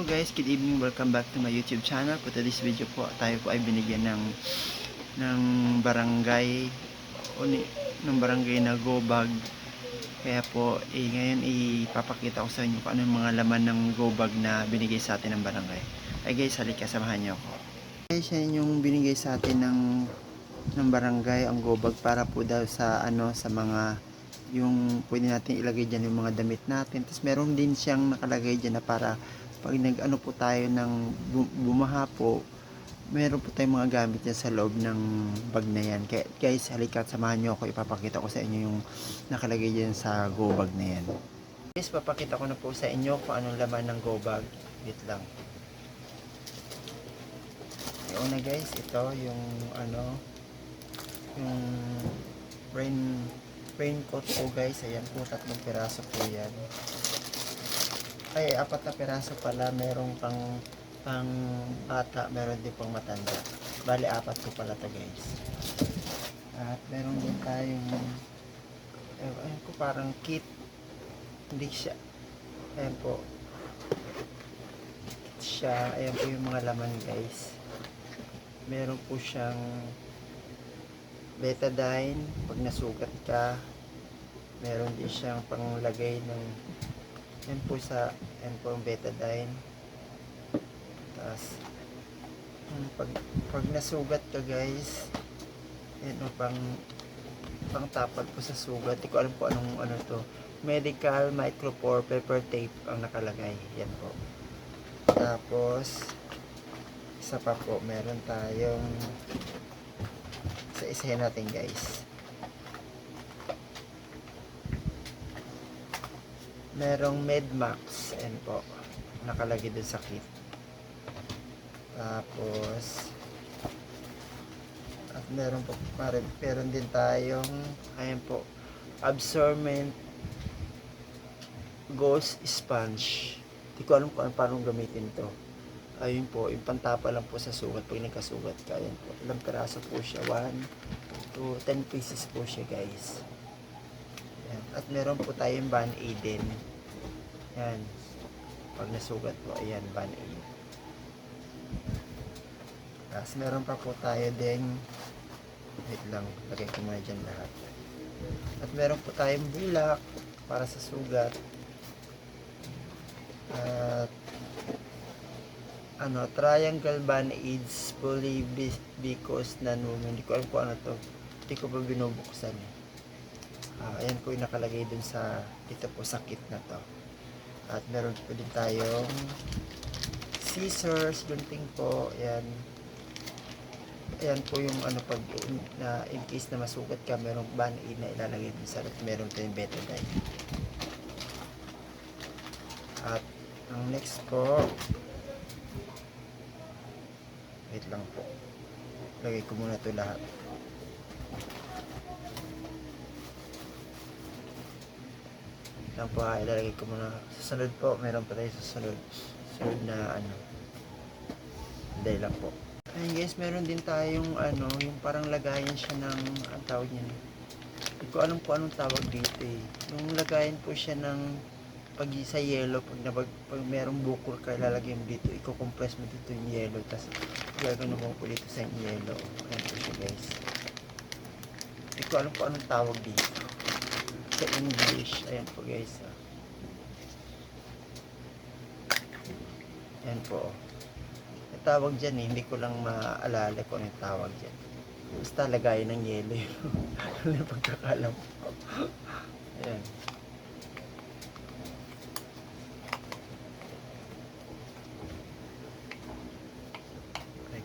Hello guys, good evening. Welcome back to my YouTube channel. For today's video po, tayo po ay binigyan ng barangay ng barangay na go bag. Kaya po, ngayon ipapakita ko sa inyo kung ano yung mga laman ng go bag na binigay sa atin ng barangay. Ay guys, halika, samahan niyo ako. Guys, yan yung binigay sa atin ng barangay, ang go bag para po daw sa sa mga yung pwede natin ilagay dyan yung mga damit natin. Tapos meron din siyang nakalagay dyan na para pag nag-ano po tayo ng bumaha po, meron po tayong mga gamit dyan sa loob ng bag na yan. Kaya guys, halika, samahan nyo ako, ipapakita ko sa inyo yung nakalagay dyan sa go bag na yan. Guys, papakita ko na po sa inyo kung anong laman ng go bag. Wait lang. Yung una guys, ito yung yung raincoat po guys. Ayan po, 3 piraso po yan. Ay, 4 na piraso pala. Merong pang bata, meron din pang matanda. Bali, 4 po pala to guys. At meron din tayong ayun po, parang kit. Hindi siya, ayan po, kit siya. Ayan po yung mga laman guys. Meron po siyang betadine pag nasugat ka. Meron din siyang panglagay ng yan po ang betadine. Tapos pag nasugat ka guys, yan o, pang tapad po sa sugat. Hindi ko alam po ano to, medical micropore paper tape ang nakalagay. Yan po. Tapos isa pa po, meron tayong isa-isahin natin guys. Merong Medmax, and po nakalagay dun sa kit. Tapos at meron po meron din tayong ayan po, absorbent ghost sponge. Hindi ko alam kung paano gamitin to. Ayun po, yung pantapa lang po sa sugat pag nagkasugat ka. Ayan po, ilang piraso po siya, 1 to 10 pieces po siya guys. Ayan. At meron po tayong Band-Aid din. Yan, pag nasugat po, ayan, Band-Aid. Tapos meron pa po tayo din, wait lang, lagay ko muna dyan lahat. At meron po tayong bulak para sa sugat. At triangle Band-Aids fully viscous non-woven. Hindi ko alam kung ano to, hindi ko pa binubuksan. Ayan po yung nakalagay dun sa dito po sa kit na to. At meron po din tayong scissors, gunting po. Ayan po yung pag in case na masugat ka, merong Band-Aid na ilalagay din sa at meron tayong betadine. At ang next po, wait lang po, lagay ko muna ito lahat. Lang po, ilalagay ko muna. Susunod po, meron pa tayo susunod na hindi lang po. Ayun guys, meron din tayong yung parang lagayan siya ng ang tawag niya. Hindi ko alam kung anong tawag dito eh. Yung lagayan po siya ng pag sa yelo, pag merong bukol ka, ilalagay mo dito, i-compress mo dito yung yelo, tapos gagawin mo po dito sa yelo. Ayan po siya guys. Hindi ko alam kung anong tawag dito sa English. Ayan po guys. Ayan po. May tawag dyan eh, hindi ko lang maalala kung anong tawag dyan. Basta lagayan ng yelo yun. Ano yung pagkakalam ko. Ayan.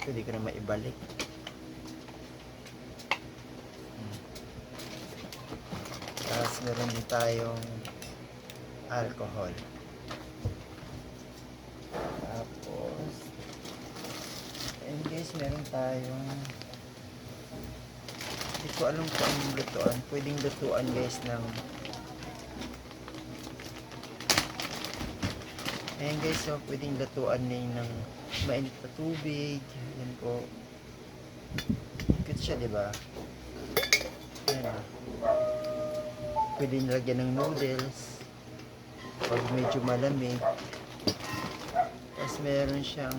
Hindi ko na maibalik. Tapos meron din tayong alcohol. Tapos and guys, meron tayong hindi ko alam kung anong lutuan. Pwedeng lutuan guys ng ayan guys, so pwedeng lutuan ng mainit na tubig. Yan po. Cute siya, diba? Ayan. Pwede nilagyan ng noodles pag medyo malamig. Tapos meron siyang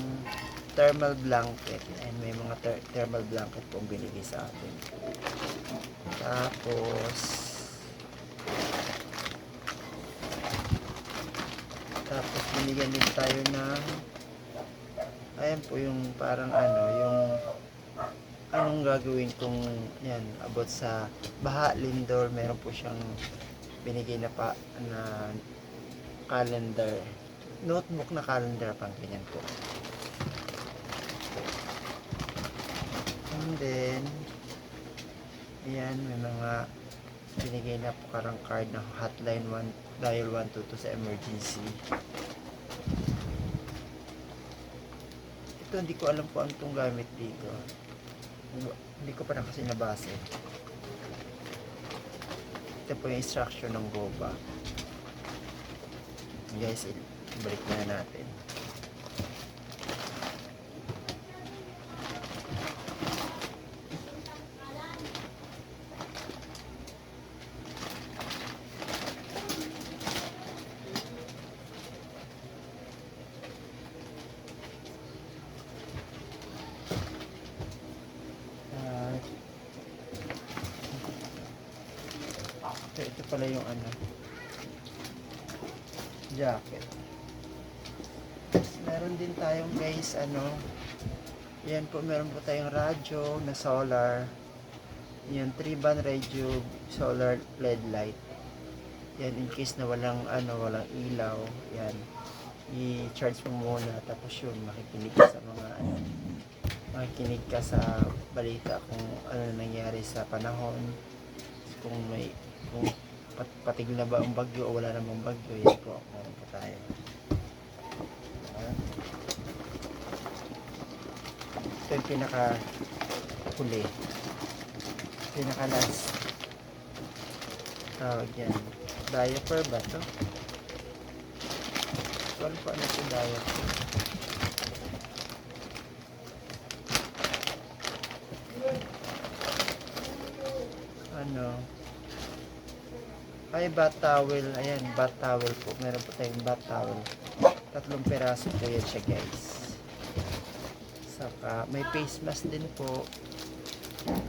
thermal blanket. And may mga thermal blanket pong binigay sa atin. Tapos binigyan din tayo ng ayan po yung parang yung anong gagawin kung yan about sa baha, lindol. Meron po siyang binigay na calendar, notebook na calendar, pang ganyan po. And then ayan, may mga binigay na po karang card na hotline 1, dial 122 sa emergency. Ito hindi ko alam po ano itong gamit dito, hindi ko pa na kasi nabasa. Ito po yung instruction ng GoBag. Guys, ibalik na natin. Ito pala yung jacket. Meron din tayong guys yan po, meron po tayong radyo na solar. Yan, 3-band radio solar LED light. Yan, in case na walang ilaw, yan, i-charge mo muna, tapos yun, makikinig ka sa balita kung ano nangyari sa panahon, kung patigil na ba ang bagyo o wala namang bagyo. Yan po, meron po tayo. Ito yung pinaka-huli, pinaka-last tawag yan, diaper ba ito? Ano po ano ito, diaper? Ay, bath towel. Ayan, bath towel po. Meron po tayong bath towel. 3 peraso po yan siya guys. Saka may face mask din po.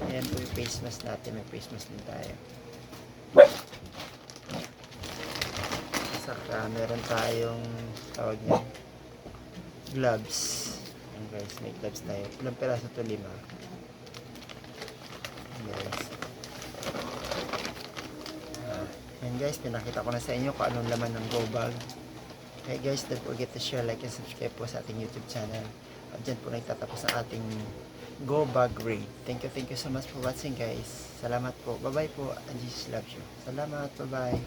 Ayan po yung face mask natin. May face mask din tayo. Saka meron tayong tawag niya gloves. Ayan guys, may gloves tayo. Ilang peraso to? 5. Guys. Ayan guys, pinakita ko na sa inyo kung anong laman ng GoBag. Okay guys, don't forget to share, like, and subscribe po sa ating YouTube channel. At dyan po nagtatapos ang ating GoBag raid. Thank you so much for watching guys. Salamat po. Bye bye po. And Jesus loves you. Salamat. Bye bye.